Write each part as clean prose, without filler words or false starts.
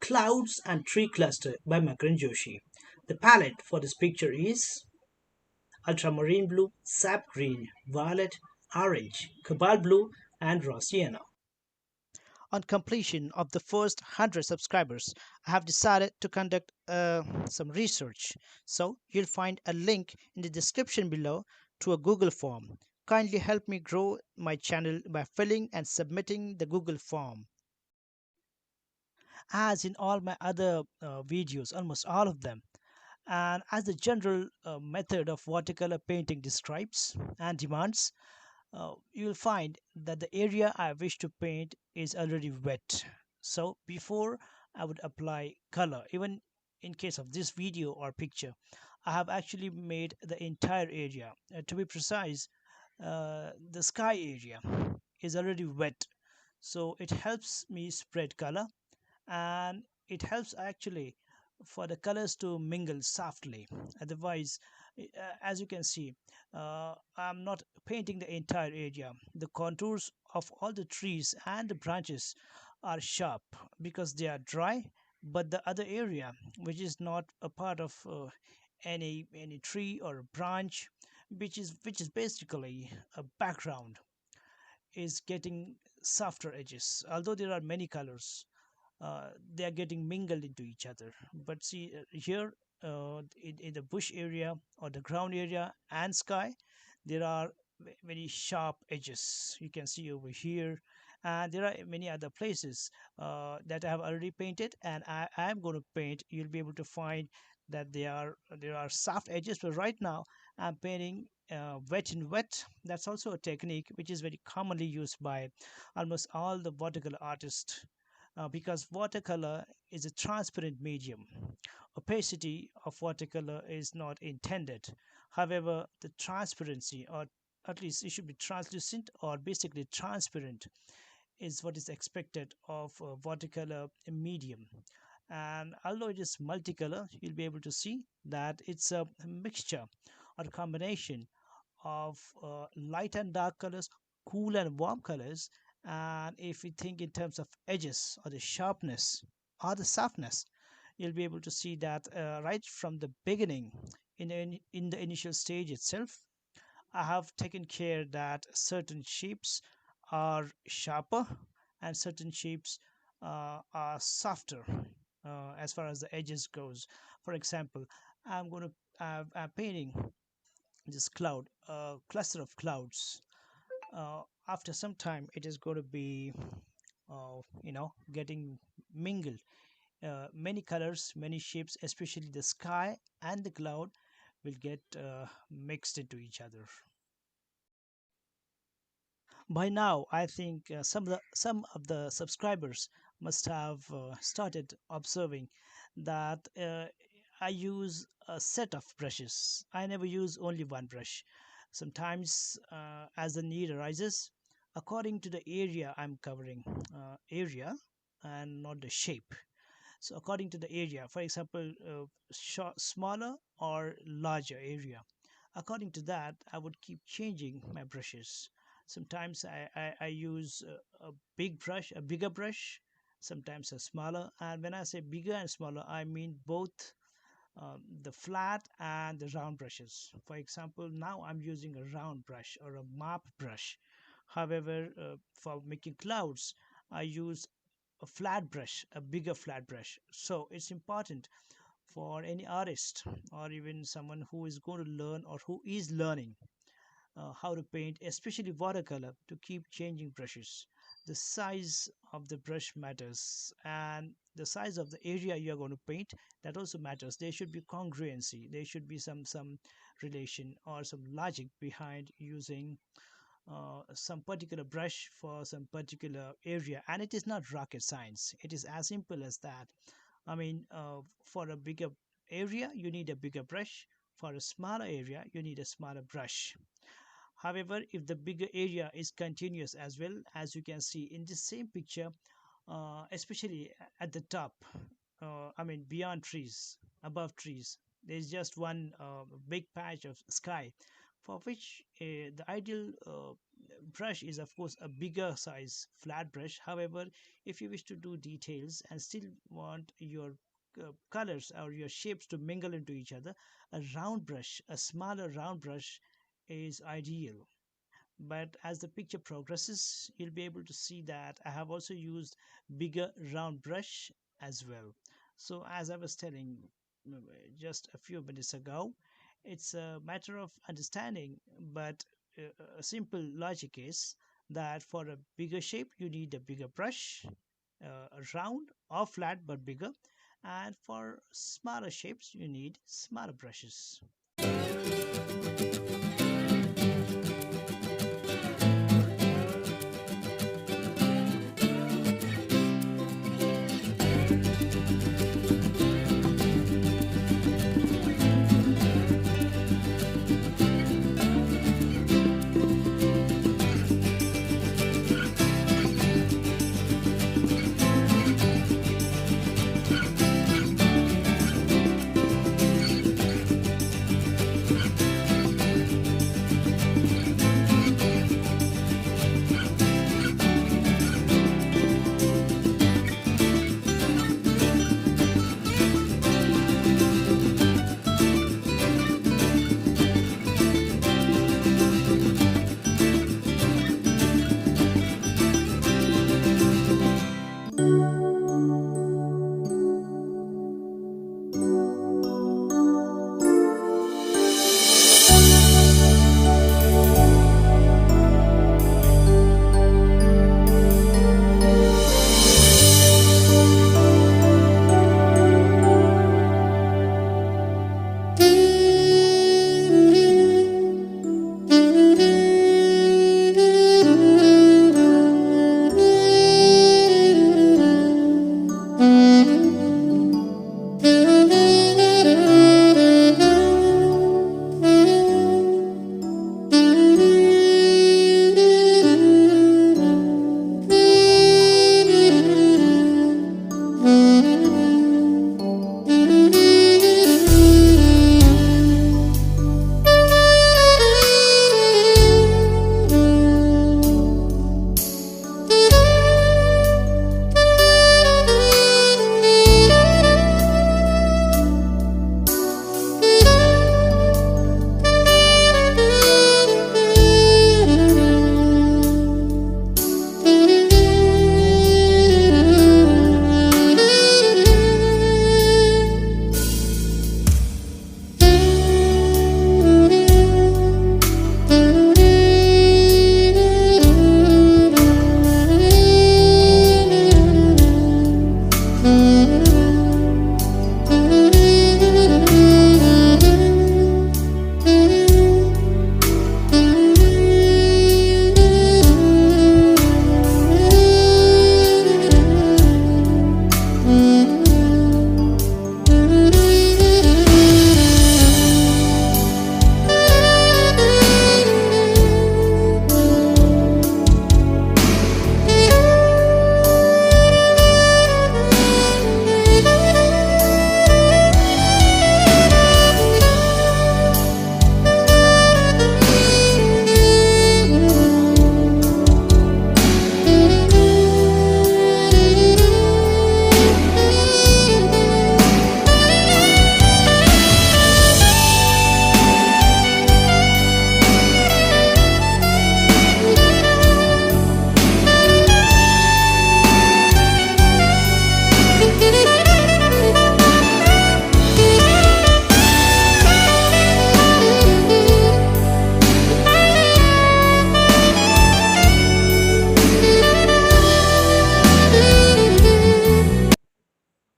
Clouds and Tree Cluster by Makarand Joshi. The palette for this picture is ultramarine blue, sap green, violet, orange, cobalt blue, and raw sienna. On completion of the first 100 subscribers, I have decided to conduct some research. So you'll find a link in the description below to a Google form. Kindly help me grow my channel by filling and submitting the Google form. As in all my other videos, almost all of them, and as the general method of watercolor painting describes and demands, you will find that the area I wish to paint is already wet. So before I would apply color, even in case of this video or picture, I have actually made the entire area. To be precise, the sky area is already wet, so it helps me spread color, and it helps actually for the colors to mingle softly. Otherwise, as you can see, I'm not painting the entire area. The contours of all the trees and the branches are sharp because they are dry, but the other area, which is not a part of any tree or branch, which is basically a background, is getting softer edges. Although there are many colors, they are getting mingled into each other. But see, here, in the bush area or the ground area and sky, there are very sharp edges. You can see over here, and there are many other places that I have already painted, and I am going to paint. You'll be able to find that there are soft edges, but right now I'm painting wet in wet. That's also a technique which is very commonly used by almost all the watercolor artists, because watercolor is a transparent medium. Opacity of watercolor is not intended. However, the transparency, or at least it should be translucent or basically transparent, is what is expected of a watercolor medium. And although it is multicolor, you'll be able to see that it's a mixture or a combination of light and dark colors, cool and warm colors. And if we think in terms of edges or the sharpness or the softness, you'll be able to see that right from the beginning, in the initial stage itself, I have taken care that certain shapes are sharper and certain shapes are softer as far as the edges goes. For example, I'm painting this cloud, a cluster of clouds. After some time, it is going to be, getting mingled. Many colors, many shapes, especially the sky and the cloud, will get mixed into each other. By now, I think some of the subscribers must have started observing that I use a set of brushes. I never use only one brush. Sometimes, as the need arises, according to the area I'm covering, area and not the shape. So according to the area, for example, smaller or larger area, according to that, I would keep changing my brushes. Sometimes I use a big brush, a bigger brush, sometimes a smaller. And when I say bigger and smaller, I mean both the flat and the round brushes. For example, now I'm using a round brush or a map brush. However, for making clouds, I use a flat brush, a bigger flat brush. So it's important for any artist or even someone who is going to learn or who is learning how to paint, especially watercolor, to keep changing brushes. The size of the brush matters, and the size of the area you are going to paint, that also matters. There should be congruency. There should be some relation or some logic behind using some particular brush for some particular area. And it is not rocket science. It is as simple as that. I mean, for a bigger area, you need a bigger brush. For a smaller area, you need a smaller brush. However, if the bigger area is continuous, as well as you can see in the same picture, especially at the top, I mean beyond trees, above trees, there's just one big patch of sky, for which the ideal brush is of course a bigger size flat brush. However, if you wish to do details and still want your colors or your shapes to mingle into each other, a round brush, a smaller round brush is ideal. But as the picture progresses, you'll be able to see that I have also used bigger round brush as well. So as I was telling just a few minutes ago, it's a matter of understanding, but a simple logic is that for a bigger shape you need a bigger brush, round or flat but bigger, and for smaller shapes you need smaller brushes.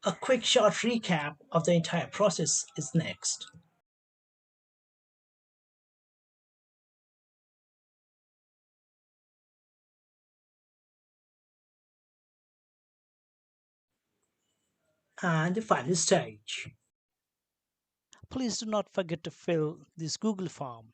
A quick short recap of the entire process is next. And the final stage. Please do not forget to fill this Google form.